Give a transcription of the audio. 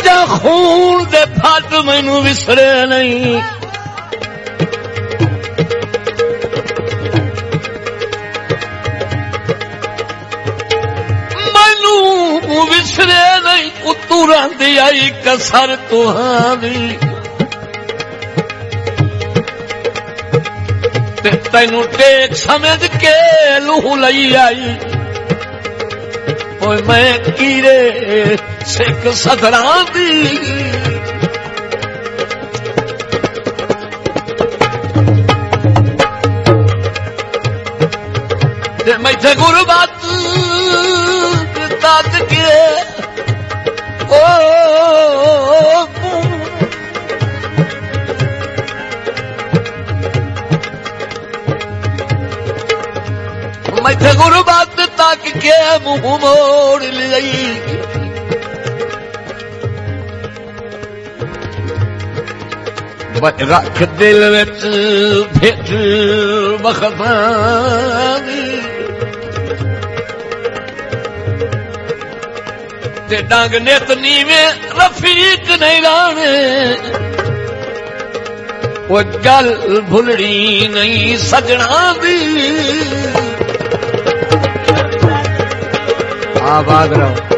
जा खून दे फट मैनू विसरे नहीं मैनू विसरे नहीं उतू रही आई कसर तुहारी तेनू टेक समझ के लूह लई आई ओए मैं कीरे सिख सदरां दी ते मैथे गुरबत तक के ओ मैथे गुरबत तक के मुंह मोड़ लई रख दिल विच भिट बखतानी ते डंग नित नीवे रफीक नहीं लाने वो गल भुलड़ी नहीं सजना दी आबाद रहो।